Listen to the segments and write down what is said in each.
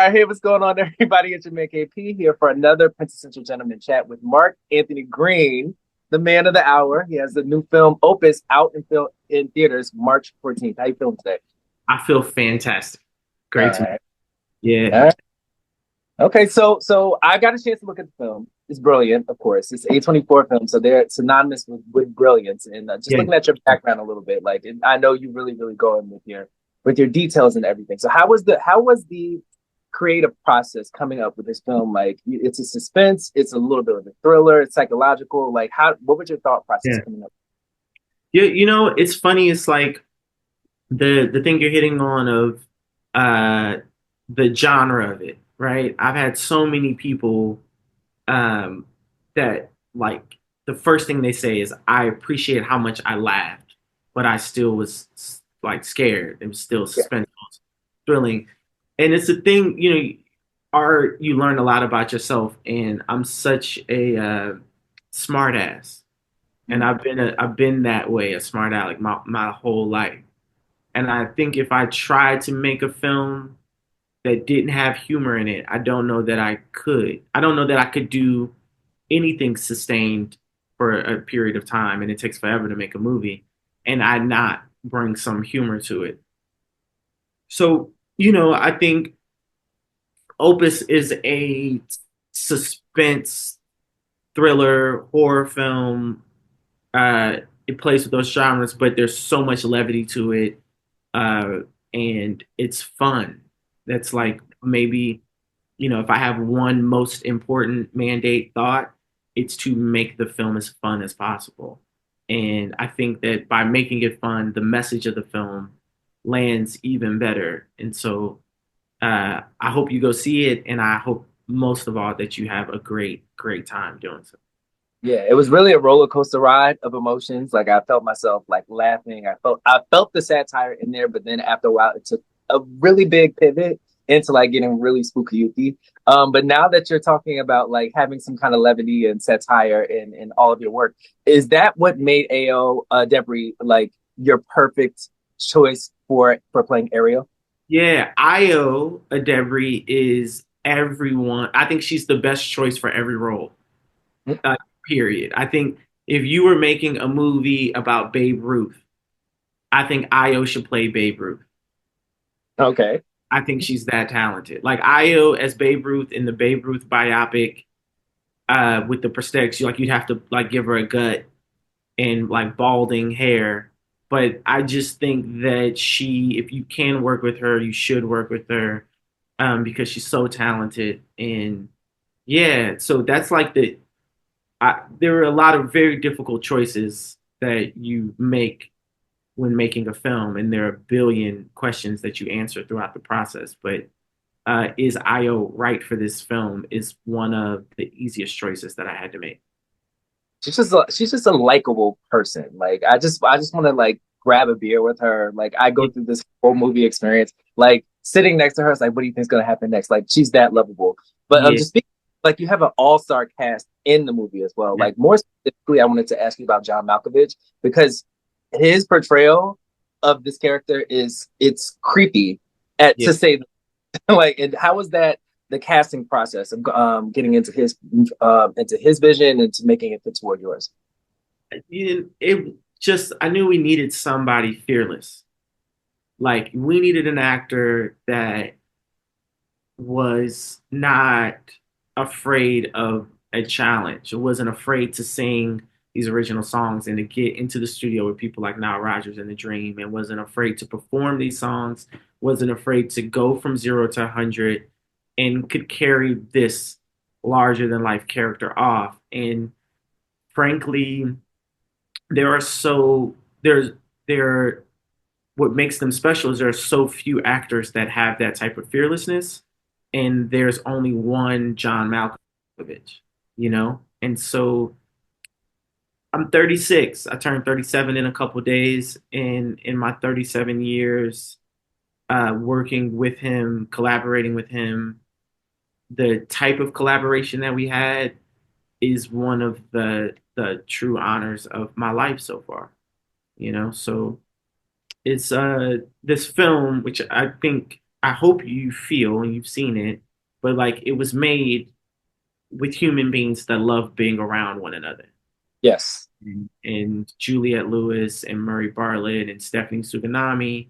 right, hey, what's going on, everybody? It's your man KP here for another Quintessential Gentleman chat with Mark Anthony Green, the man of the hour. He has the new film Opus out in theaters March 14th. How you feeling today? I feel fantastic. All Great to right. yeah. All right. Okay, so I got a chance to look at the film. It's brilliant, of course. It's A24 film, so they're synonymous with brilliance. And just Yeah. looking at your background a little bit, I know you really go in with your details and everything. So how was the creative process coming up with this film? Like, it's a suspense, it's a little bit of a thriller, it's psychological. Like, what was your thought process Yeah. coming up? It's funny, it's like the thing you're hitting on of uh the genre of it, right? I've had so many people um that like the first thing they say is I appreciate how much I laughed, but I still was like scared and still Yeah. suspenseful, thrilling. And it's a thing, art you learn a lot about yourself, and I'm such a smart ass. And Mm. I've been that way, a smart aleck my whole life. And I think if I tried to make a film that didn't have humor in it, I don't know that I could. I don't know that I could do anything sustained for a period of time, and it takes forever to make a movie, and I not bring some humor to it. So, I think Opus is a suspense thriller horror film. It plays with those genres, but there's so much levity to it, uh, and it's fun. That's like maybe if I have one most important mandate thought, it's to make the film as fun as possible. And I think that by making it fun, the message of the film lands even better. And so I hope you go see it, and I hope most of all that you have a great time doing so. Yeah, it was really a roller coaster ride of emotions. Like, I felt myself like laughing. I felt the satire in there, but then after a while, it took a really big pivot into like getting really spooky. But now that you're talking about like having some kind of levity and satire in all of your work, is that what made Ao Debris like your perfect choice for playing Ariel? Yeah, Io Adebri is everyone. I think she's the best choice for every role. Mm. Uh, period. I think if you were making a movie about Babe Ruth, I think Io should play Babe Ruth. Okay. I think she's that talented. Like Io as Babe Ruth in the Babe Ruth biopic, with the prosthetics, you'd have to like give her a gut and like balding hair. But I just think that if you can work with her, you should work with her, because she's so talented. And yeah, so that's like there are a lot of very difficult choices that you make when making a film, and there are a billion questions that you answer throughout the process. But is Io right for this film is one of the easiest choices that I had to make. She's just a likable person. Like, I just want to like grab a beer with her. Like, I go Yeah, through this whole movie experience. Like, sitting next to her is like, what do you think's gonna happen next? Like, she's that lovable. But yeah, just speaking, like, you have an all-star cast in the movie as well. yeah, Like, more specifically, I wanted to ask you about John Malkovich because his portrayal of this character is it's creepy at yeah. to say like, and how was that the casting process of getting into his vision and to making it fit toward yours? It just I knew we needed somebody fearless. Like we needed an actor that was not afraid of a challenge. It wasn't afraid to sing these original songs and to get into the studio with people like Nile Rodgers and The Dream, and wasn't afraid to perform these songs, wasn't afraid to go from 0 to 100, and could carry this larger than life character off. And frankly, there are so there's there what makes them special is there are so few actors that have that type of fearlessness, and there's only one John Malkovich, And so I'm 36. I turned 37 in a couple days, and in my 37 years working with him, collaborating with him, the type of collaboration that we had is one of the true honors of my life so far. So it's this film, which I think I hope you feel and you've seen it, but like it was made with human beings that love being around one another. Yes. And Juliette Lewis and Murray Bartlett and Stephanie Suganami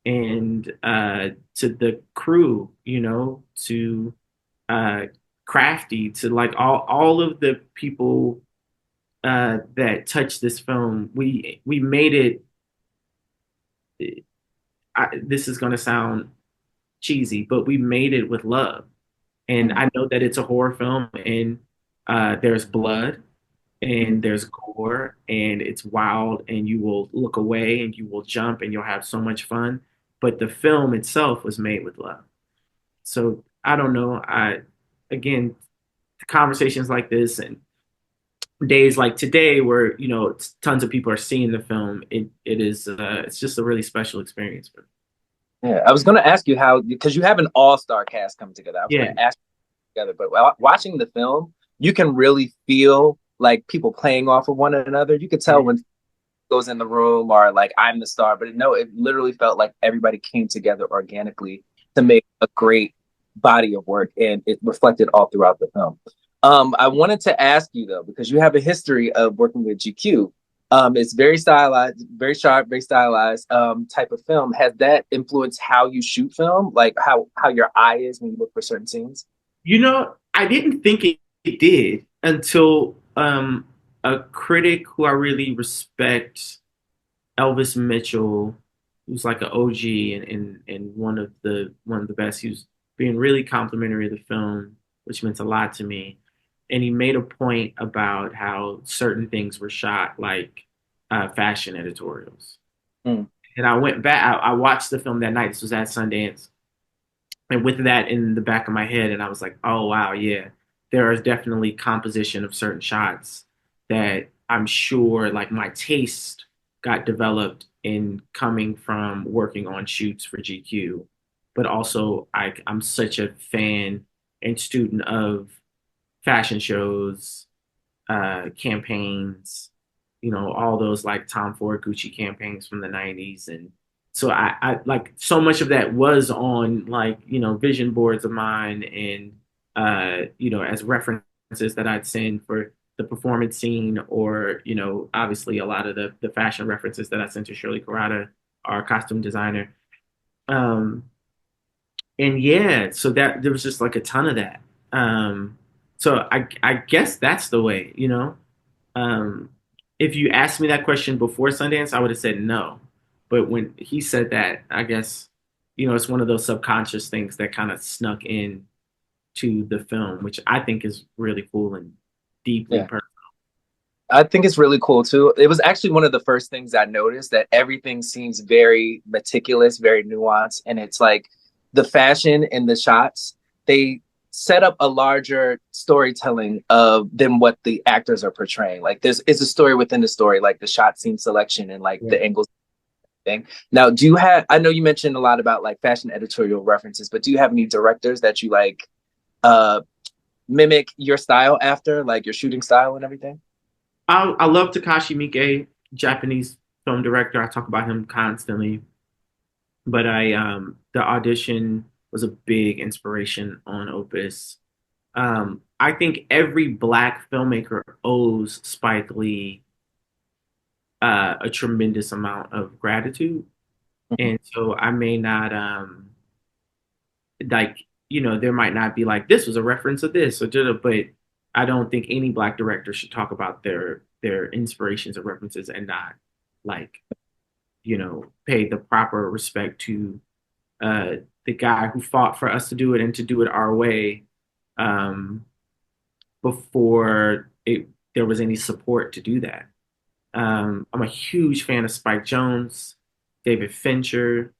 and to the crew, to uh, Crafty, to like all of the people that touched this film. We made it. This is going to sound cheesy, but we made it with love. And Mm. I know that it's a horror film, and there's blood, Mm. and there's gore, and it's wild, and you will look away, and you will jump, and you'll have so much fun. But the film itself was made with love. So I don't know. Again, conversations like this and days like today, where tons of people are seeing the film, it is it's just a really special experience for me. Yeah, I was going to ask you how, because you have an all-star cast coming together. I was going Yeah, to ask you together, but watching the film, you can really feel like people playing off of one another. You could tell yeah, when goes in the room or like I'm the star, but no, it literally felt like everybody came together organically to make a great body of work, and it reflected all throughout the film. I wanted to ask you though, because you have a history of working with GQ. It's very stylized, very sharp, very stylized type of film. Has that influenced how you shoot film, like how your eye is when you look for certain scenes? I didn't think it did until a critic who I really respect, Elvis Mitchell, who's like an OG and one of the best. He was being really complimentary of the film, which meant a lot to me. And he made a point about how certain things were shot like fashion editorials. Mm. And I went back. I watched the film that night. This was at Sundance, and with that in the back of my head, and I was like, oh wow, yeah, there is definitely composition of certain shots that I'm sure like my taste got developed in coming from working on shoots for GQ, but also I'm such a fan and student of fashion shows, campaigns, all those like Tom Ford Gucci campaigns from the 90s. And so I like so much of that was on like, vision boards of mine and, as references that I'd send for the performance scene or, obviously a lot of the fashion references that I sent to Shirley Carrata, our costume designer. Um, and yeah, so that there was just like a ton of that. So I guess that's the way. Um, if you asked me that question before Sundance, I would have said no. But when he said that, I guess, it's one of those subconscious things that kind of snuck in to the film, which I think is really cool and deeply Yeah. personal. I think it's really cool too. It was actually one of the first things I noticed, that everything seems very meticulous, very nuanced, and it's like the fashion and the shots, they set up a larger storytelling of than what the actors are portraying. Like there's is a story within the story, like the shot scene selection and like Yeah. the angles thing. Now, do you have I know you mentioned a lot about like fashion editorial references, but do you have any directors that you like uh mimic your style after, like your shooting style and everything? I love Takashi Miike, Japanese film director. I talk about him constantly. But the audition was a big inspiration on Opus. I think every black filmmaker owes Spike Lee a tremendous amount of gratitude, Mhm. and so I may not like there might not be like this was a reference of this or but I don't think any black director should talk about their inspirations or references and not like pay the proper respect to uh, the guy who fought for us to do it and to do it our way um, before there was any support to do that. I'm a huge fan of Spike Jonze, David Fincher,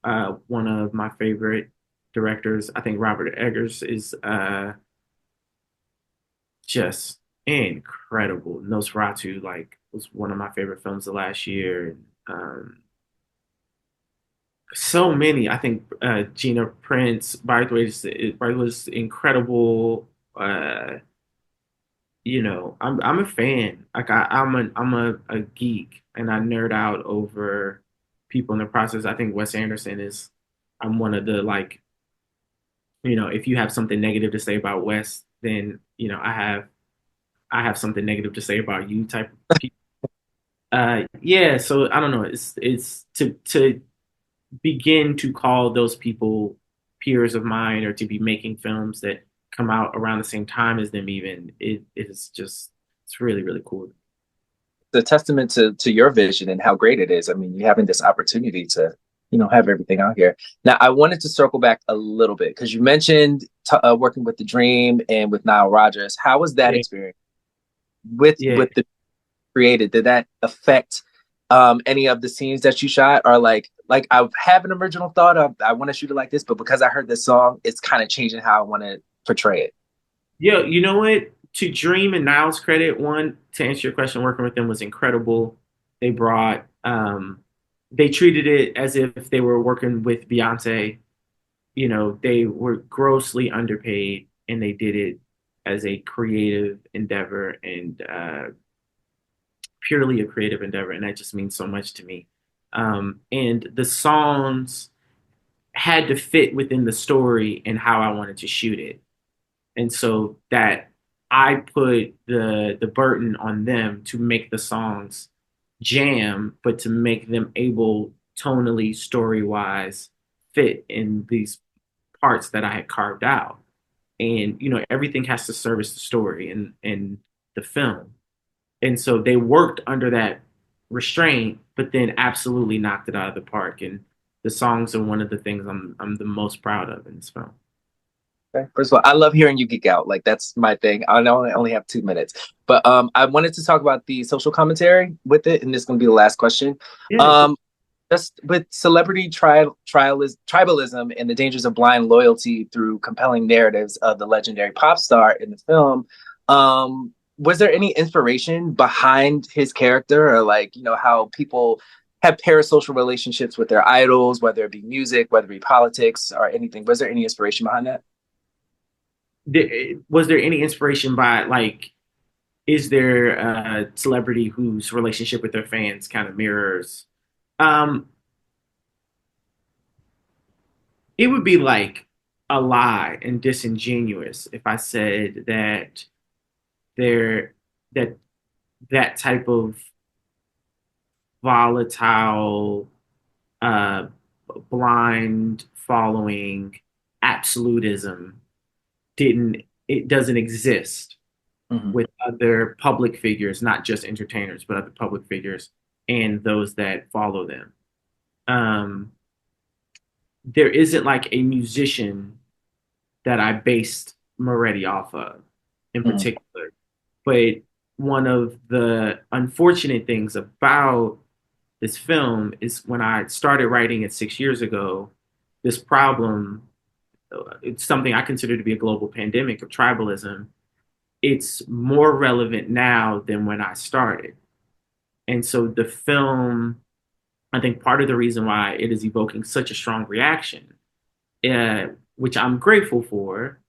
one of my favorite directors. I think Robert Eggers is just incredible. Nosferatu, like, was one of my favorite films of last year. So many. I think Gina Prince, Bythewood was incredible. Uh, I'm a fan. Like I'm a geek, and I nerd out over people in the process. I think Wes Anderson is I'm one of the like, if you have something negative to say about West, then I have something negative to say about you type of people. Yeah, so I don't know. It's to begin to call those people peers of mine or to be making films that come out around the same time as them even it is just it's really really cool. The testament to your vision and how great it is. I mean, you having this opportunity to, have everything out here. Now, I wanted to circle back a little bit because you mentioned working with the Dream and with Nile Rodgers. How was that Yeah, experience with yeah. the created? Did that affect any of the scenes that you shot? Or like I have an original thought of I want to shoot it like this, but because I heard this song, it's kind of changing how I want to portray it. Yeah, you know what? To Dream and Niles credit, one, to answer your question, working with them was incredible. They brought they treated it as if they were working with Beyonce. They were grossly underpaid and they did it as a creative endeavor and purely a creative endeavor, and that just means so much to me. And the songs had to fit within the story and how I wanted to shoot it, and so that I put the burden on them to make the songs jam, but to make them able tonally, story wise, fit in these parts that I had carved out. And everything has to service the story and the film. And so they worked under that restraint, but then absolutely knocked it out of the park. And the songs are one of the things I'm the most proud of in this film. Okay. First of all, I love hearing you geek out. Like that's my thing. I know I only have 2 minutes, but I wanted to talk about the social commentary with it, and this is going to be the last question. Yeah, Um, just with celebrity tribalism and the dangers of blind loyalty through compelling narratives of the legendary pop star in the film. Was there any inspiration behind his character, or like how people have parasocial relationships with their idols, whether it be music, whether it be politics, or anything? Was there any inspiration behind that? was there any inspiration by like is there a celebrity whose relationship with their fans kind of mirrors um it would be like a lie and disingenuous if I said that there that that type of volatile uh blind following absolutism didn't it doesn't exist Mhm. with other public figures, not just entertainers, but other public figures and those that follow them. Um, there isn't like a musician that I based Moretti off of in Mhm. particular. But one of the unfortunate things about this film is when I started writing it 6 years ago, this problem, it's something I consider to be a global pandemic of tribalism. It's more relevant now than when I started. And so the film, I think part of the reason why it is evoking such a strong reaction, which I'm grateful for,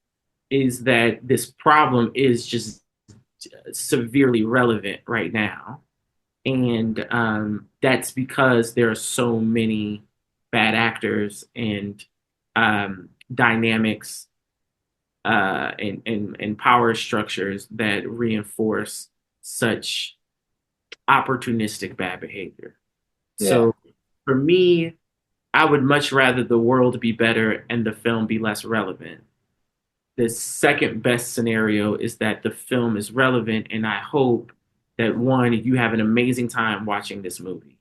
is that this problem is just severely relevant right now. And that's because there are so many bad actors and dynamics and power structures that reinforce such opportunistic bad behavior. Yeah. So for me, I would much rather the world be better and the film be less relevant. The second best scenario is that the film is relevant, and I hope that one, you have an amazing time watching this movie.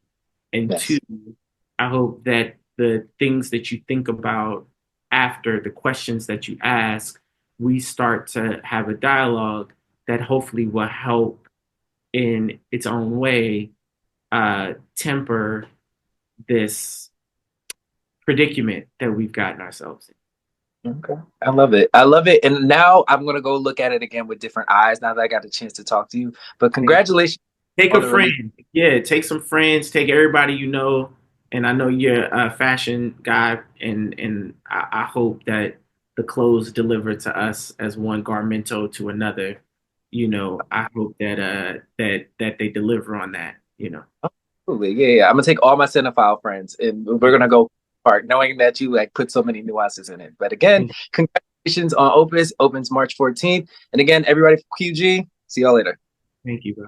And two, Yes. I hope that the things that you think about after, the questions that you ask, we start to have a dialogue that hopefully will help in its own way temper this predicament that we've gotten ourselves in. Okay. I love it. I love it. And now I'm gonna go look at it again with different eyes now that I got a chance to talk to you. But congratulations Take a on the release. friend. Yeah, take some friends, take everybody you know. And I know you're a fashion guy, and I hope that the clothes delivered to us as one garmento to another. I hope that they deliver on that. Absolutely. Yeah, yeah. I'm gonna take all my cinephile friends and we're gonna go. part, knowing that you like put so many nuances in it. But again, Thank congratulations on Opus. Opens March 14th. And again, everybody from QG, see y'all later. you, bro.